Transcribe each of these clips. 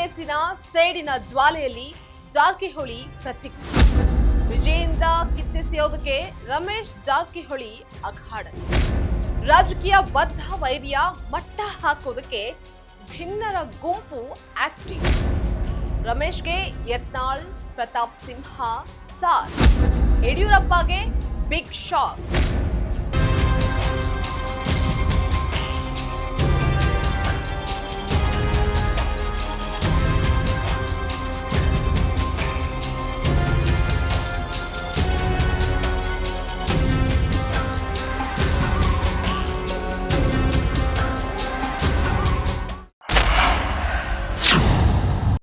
ಕೇಸಿನ ಸೇಡಿನ ಜ್ವಾಲೆಯಲ್ಲಿ ಜಾರಕಿಹೊಳಿ ಪ್ರತಿಕ್ರಿಯೆ. ವಿಜಯದಿಂದ ಕಿತ್ತೆಸೆಯೋದಕ್ಕೆ ರಮೇಶ್ ಜಾರಕಿಹೊಳಿ ಅಖಾಡನೆ. ರಾಜಕೀಯ ಬದ್ಧ ವೈರ್ಯ ಮಟ್ಟ ಹಾಕೋದಕ್ಕೆ ಭಿನ್ನರ ಗುಂಪು ಆಕ್ಟಿವ್. ರಮೇಶ್ಗೆ ಯತ್ನಾಳ್, ಪ್ರತಾಪ್ ಸಿಂಹ ಸಾಥ್. ಯಡಿಯೂರಪ್ಪಗೆ big shock.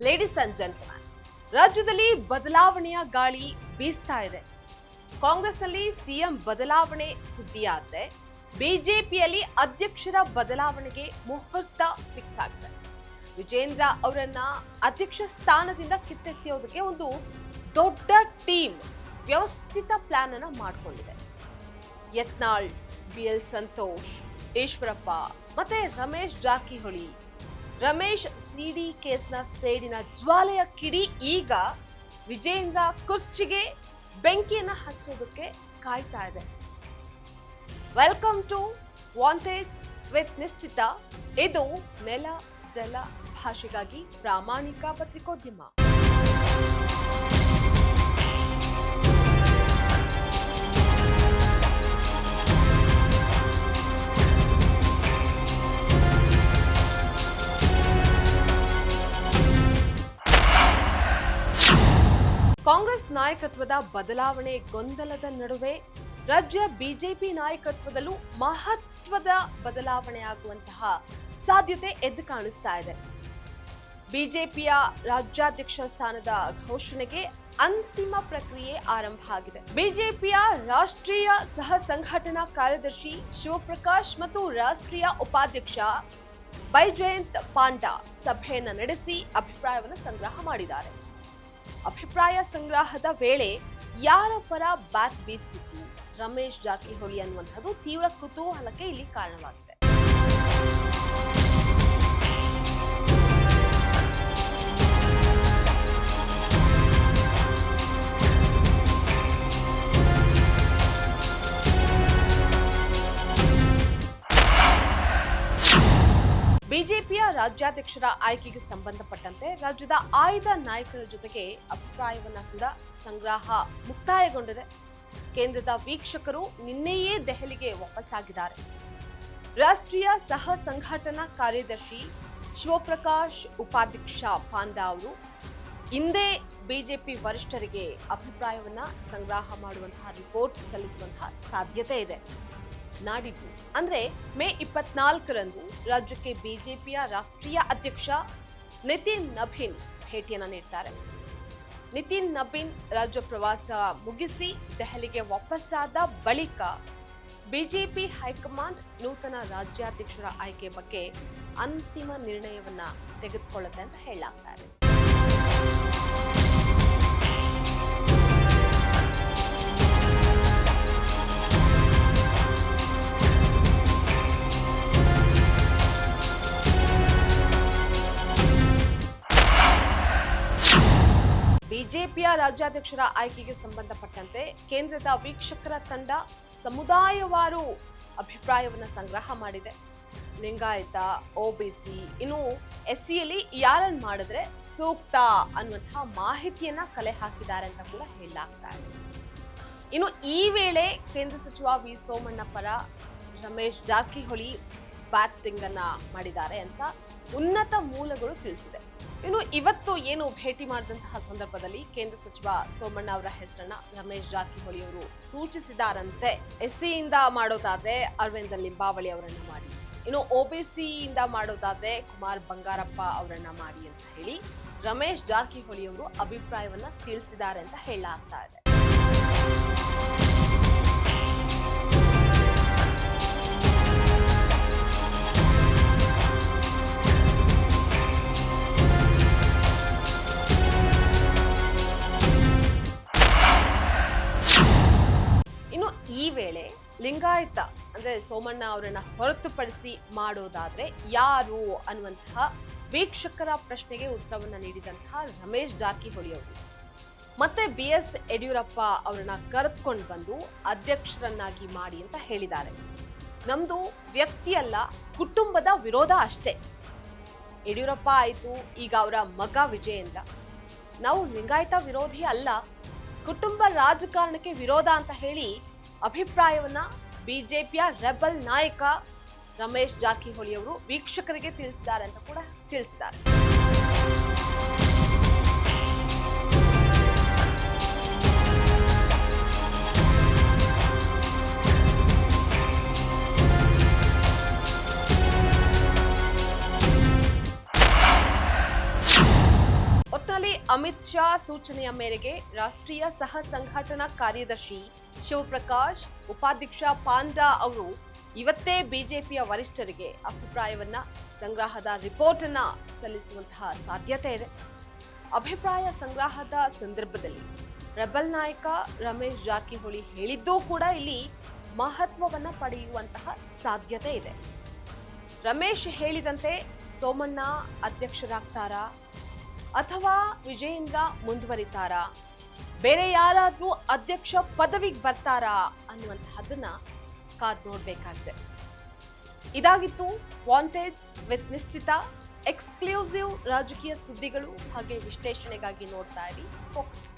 Ladies and gentleman, ರಾಜ್ಯದಲ್ಲಿ ಬದಲಾವಣೆಯ ಗಾಳಿ ಬೀಸ್ತಾ ಇದೆ. ಕಾಂಗ್ರೆಸ್ನಲ್ಲಿ ಸಿಎಂ ಬದಲಾವಣೆ ಸುದ್ದಿಯಾದ್ರೆ ಬಿಜೆಪಿಯಲ್ಲಿ ಅಧ್ಯಕ್ಷರ ಬದಲಾವಣೆಗೆ ಮುಹೂರ್ತ ಫಿಕ್ಸ್ ಆಗಿದೆ. ವಿಜೇಂದ್ರ ಅವರನ್ನ ಅಧ್ಯಕ್ಷ ಸ್ಥಾನದಿಂದ ಕಿತ್ತೆಸೆಯೋದಕ್ಕೆ ಒಂದು ದೊಡ್ಡ ಟೀಮ್ ವ್ಯವಸ್ಥಿತ ಪ್ಲಾನ್ ಅನ್ನ ಮಾಡಿಕೊಂಡಿದೆ. ಯತ್ನಾಳ್, BL ಸಂತೋಷ್, ಈಶ್ವರಪ್ಪ ಮತ್ತೆ ರಮೇಶ್ ಜಾರಕಿಹೊಳಿ. ರಮೇಶ್ ಸಿಡಿ ಕೇಸ್ನ ಸೇಡಿನ ಜ್ವಾಲೆಯ ಕಿಡಿ ಈಗ ವಿಜೇಂದ್ರ ಕುರ್ಚಿಗೆ ಬೆಂಕಿಯನ್ನ ಹಚ್ಚೋದಕ್ಕೆ ಕಾಯ್ತಾ ಇದೆ. ವೆಲ್ಕಮ್ ಟು ವಾಂಟೇಜ್ ವಿತ್ ನಿಶ್ಚಿತ. ಇದು ನೆಲ ಜಲ ಭಾಷೆಗಾಗಿ ಪ್ರಾಮಾಣಿಕ ಪತ್ರಿಕೋದ್ಯಮ. ಕಾಂಗ್ರೆಸ್ ನಾಯಕತ್ವದ ಬದಲಾವಣೆ ಗೊಂದಲದ ನಡುವೆ ರಾಜ್ಯ ಬಿಜೆಪಿ ನಾಯಕತ್ವದಲ್ಲೂ ಮಹತ್ವದ ಬದಲಾವಣೆ ಆಗುವಂತಹ ಸಾಧ್ಯತೆ ಎದ್ದು ಕಾಣಿಸ್ತಾ ಇದೆ. ಬಿಜೆಪಿಯ ರಾಜ್ಯಾಧ್ಯಕ್ಷ ಸ್ಥಾನದ ಘೋಷಣೆಗೆ ಅಂತಿಮ ಪ್ರಕ್ರಿಯೆ ಆರಂಭ ಆಗಿದೆ. ಬಿಜೆಪಿಯ ರಾಷ್ಟ್ರೀಯ ಸಹ ಸಂಘಟನಾ ಕಾರ್ಯದರ್ಶಿ ಶಿವಪ್ರಕಾಶ್ ಮತ್ತು ರಾಷ್ಟ್ರೀಯ ಉಪಾಧ್ಯಕ್ಷ ಬೈಜಯಂತ್ ಪಾಂಡಾ ಸಭೆಯನ್ನು ನಡೆಸಿ ಅಭಿಪ್ರಾಯವನ್ನು ಸಂಗ್ರಹ ಮಾಡಿದ್ದಾರೆ. ಅಭಿಪ್ರಾಯ ಸಂಗ್ರಹದ ವೇಳೆ ಯಾರ ಪರ ಬ್ಯಾಟ್ ಬೀಸಿತ್ತು ರಮೇಶ್ ಜಾರಕಿಹೊಳಿ ಅನ್ನುವಂಥದ್ದು ತೀವ್ರ ಕುತೂಹಲಕ್ಕೆ ಇಲ್ಲಿ ಕಾರಣವಾಗಿದೆ. ಬಿಜೆಪಿಯ ರಾಜ್ಯಾಧ್ಯಕ್ಷರ ಆಯ್ಕೆಗೆ ಸಂಬಂಧಪಟ್ಟಂತೆ ರಾಜ್ಯದ ಆಯ್ದ ನಾಯಕರ ಜೊತೆಗೆ ಅಭಿಪ್ರಾಯವನ್ನ ಕೂಡ ಸಂಗ್ರಹ ಮುಕ್ತಾಯಗೊಂಡಿದೆ. ಕೇಂದ್ರದ ವೀಕ್ಷಕರು ನಿನ್ನೆಯೇ ದೆಹಲಿಗೆ ವಾಪಸ್ಸಾಗಿದ್ದಾರೆ. ರಾಷ್ಟ್ರೀಯ ಸಹ ಸಂಘಟನಾ ಕಾರ್ಯದರ್ಶಿ ಶಿವಪ್ರಕಾಶ್, ಉಪಾಧ್ಯಕ್ಷ ಪಾಂಡಾ ಅವರು ಇಂದೇ ಬಿಜೆಪಿ ವರಿಷ್ಠರಿಗೆ ಅಭಿಪ್ರಾಯವನ್ನ ಸಂಗ್ರಹ ಮಾಡುವಂತಹ ರಿಪೋರ್ಟ್ ಸಲ್ಲಿಸುವಂತಹ ಸಾಧ್ಯತೆ ಇದೆ. ನಾಡಿದ್ದು ಅಂದ್ರೆ ಮೇ 24ರಂದು ರಾಜ್ಯಕ್ಕೆ ಬಿಜೆಪಿಯ ರಾಷ್ಟ್ರೀಯ ಅಧ್ಯಕ್ಷ ನಿತಿನ್ ನಬೀನ್ ಭೇಟಿಯನ್ನ ನೀಡ್ತಾರೆ. ನಿತಿನ್ ನಬೀನ್ ರಾಜ್ಯ ಪ್ರವಾಸ ಮುಗಿಸಿ ದೆಹಲಿಗೆ ವಾಪಸ್ಸಾದ ಬಳಿಕ ಬಿಜೆಪಿ ಹೈಕಮಾಂಡ್ ನೂತನ ರಾಜ್ಯಾಧ್ಯಕ್ಷರ ಆಯ್ಕೆ ಬಗ್ಗೆ ಅಂತಿಮ ನಿರ್ಣಯವನ್ನ ತೆಗೆದುಕೊಳ್ಳುತ್ತೆ ಅಂತ ಹೇಳಲಾಗ್ತಾ ಇದೆ. ಬಿಜೆಪಿಯ ರಾಜ್ಯಾಧ್ಯಕ್ಷರ ಆಯ್ಕೆಗೆ ಸಂಬಂಧಪಟ್ಟಂತೆ ಕೇಂದ್ರದ ವೀಕ್ಷಕರ ತಂಡ ಸಮುದಾಯವಾರು ಅಭಿಪ್ರಾಯವನ್ನು ಸಂಗ್ರಹ ಮಾಡಿದೆ. ಲಿಂಗಾಯತ, OBC, ಇನ್ನು SCಯಲ್ಲಿ ಯಾರನ್ನು ಮಾಡಿದ್ರೆ ಸೂಕ್ತ ಅನ್ನುವಂತಹ ಮಾಹಿತಿಯನ್ನ ಕಲೆ ಹಾಕಿದ್ದಾರೆ ಅಂತ ಕೂಡ ಹೇಳಲಾಗ್ತಾ ಇದೆ. ಇನ್ನು ಈ ವೇಳೆ ಕೇಂದ್ರ ಸಚಿವ ವಿ ಸೋಮಣ್ಣ ಪರ ರಮೇಶ್ ಜಾರಕಿಹೊಳಿ ಬ್ಯಾಟಿಂಗ್ ಅನ್ನ ಮಾಡಿದ್ದಾರೆ ಅಂತ ಉನ್ನತ ಮೂಲಗಳು ತಿಳಿಸಿದೆ. ಇನ್ನು ಇವತ್ತು ಏನು ಭೇಟಿ ಮಾಡಿದಂತಹ ಸಂದರ್ಭದಲ್ಲಿ ಕೇಂದ್ರ ಸಚಿವ ಸೋಮಣ್ಣ ಅವರ ಹೆಸರನ್ನ ರಮೇಶ್ ಜಾರಕಿಹೊಳಿ ಅವರು ಸೂಚಿಸಿದಾರಂತೆ. SCಯಿಂದ ಮಾಡೋದಾದ್ರೆ ಅರವಿಂದ ಲಿಂಬಾವಳಿ ಅವರನ್ನ ಮಾಡಿ, ಇನ್ನು OBCಯಿಂದ ಮಾಡೋದಾದ್ರೆ ಕುಮಾರ್ ಬಂಗಾರಪ್ಪ ಅವರನ್ನ ಮಾಡಿ ಅಂತ ಹೇಳಿ ರಮೇಶ್ ಜಾರಕಿಹೊಳಿ ಅವರು ಅಭಿಪ್ರಾಯವನ್ನ ತಿಳಿಸಿದ್ದಾರೆ ಅಂತ ಹೇಳಲಾಗ್ತಾ ಇದೆ. ಈ ವೇಳೆ ಲಿಂಗಾಯತ ಅಂದ್ರೆ ಸೋಮಣ್ಣ ಅವರನ್ನ ಹೊರತುಪಡಿಸಿ ಮಾಡೋದಾದ್ರೆ ಯಾರು ಅನ್ನುವಂತಹ ವೀಕ್ಷಕರ ಪ್ರಶ್ನೆಗೆ ಉತ್ತರವನ್ನ ನೀಡಿದಂತಹ ರಮೇಶ್ ಜಾರಕಿಹೊಳಿ ಅವರು ಮತ್ತೆ BS ಯಡಿಯೂರಪ್ಪ ಅವರನ್ನ ಕರೆದುಕೊಂಡು ಬಂದು ಅಧ್ಯಕ್ಷರನ್ನಾಗಿ ಮಾಡಿ ಅಂತ ಹೇಳಿದ್ದಾರೆ. ನಮ್ದು ವ್ಯಕ್ತಿ ಅಲ್ಲ, ಕುಟುಂಬದ ವಿರೋಧ ಅಷ್ಟೇ. ಯಡಿಯೂರಪ್ಪ ಆಯ್ತು, ಈಗ ಅವರ ಮಗ ವಿಜಯೇಂದ್ರ. ನಾವು ಲಿಂಗಾಯತ ವಿರೋಧಿ ಅಲ್ಲ, ಕುಟುಂಬ ರಾಜಕಾರಣಕ್ಕೆ ವಿರೋಧ ಅಂತ ಹೇಳಿ ಅಭಿಪ್ರಾಯವನ್ನ ಬಿಜೆಪಿಯ ರೆಬಲ್ ನಾಯಕ ರಮೇಶ್ ಜಾರಕಿಹೊಳಿ ಅವರು ವೀಕ್ಷಕರಿಗೆ ತಿಳಿಸಿದ್ದಾರೆ ಅಂತ ಕೂಡ ತಿಳಿಸಿದ್ದಾರೆ. ಒಟ್ಟಿನಲ್ಲಿ ಅಮಿತ್ ಶಾ ಸೂಚನೆಯ ಮೇರೆಗೆ ರಾಷ್ಟ್ರೀಯ ಸಹ ಸಂಘಟನಾ ಕಾರ್ಯದರ್ಶಿ ಶಿವಪ್ರಕಾಶ್, ಉಪಾಧ್ಯಕ್ಷ ಪಾಂಡಾ ಅವರು ಇವತ್ತೇ ಬಿಜೆಪಿಯ ವರಿಷ್ಠರಿಗೆ ಅಭಿಪ್ರಾಯವನ್ನ ಸಂಗ್ರಹದ ರಿಪೋರ್ಟ್ ಅನ್ನ ಸಲ್ಲಿಸುವಂತಹ ಸಾಧ್ಯತೆ ಇದೆ. ಅಭಿಪ್ರಾಯ ಸಂಗ್ರಹದ ಸಂದರ್ಭದಲ್ಲಿ ರೆಬಲ್ ನಾಯಕ ರಮೇಶ್ ಜಾರಕಿಹೊಳಿ ಹೇಳಿದ್ದೂ ಕೂಡ ಇಲ್ಲಿ ಮಹತ್ವವನ್ನ ಪಡೆಯುವಂತಹ ಸಾಧ್ಯತೆ ಇದೆ. ರಮೇಶ್ ಹೇಳಿದಂತೆ ಸೋಮಣ್ಣ ಅಧ್ಯಕ್ಷರಾಗ್ತಾರಾ ಅಥವಾ ವಿಜಯೇಂದ್ರ ಮುಂದುವರಿತಾರಾ, ಬೇರೆ ಯಾರಾದ್ರೂ ಅಧ್ಯಕ್ಷ ಪದವಿಗೆ ಬರ್ತಾರಾ ಅನ್ನುವಂತಹದನ್ನ ಕಾದ್ ನೋಡ್ಬೇಕಾಗಿದೆ. ಇದಾಗಿತ್ತು ವಾಂಟೇಜ್ ವಿತ್ ನಿಶ್ಚಿತ. ಎಕ್ಸ್ಕ್ಲೂಸಿವ್ ರಾಜಕೀಯ ಸುದ್ದಿಗಳು ಹಾಗೆ ವಿಶ್ಲೇಷಣೆಗಾಗಿ ನೋಡ್ತಾ ಇರಿ ಫೋಕಸ್.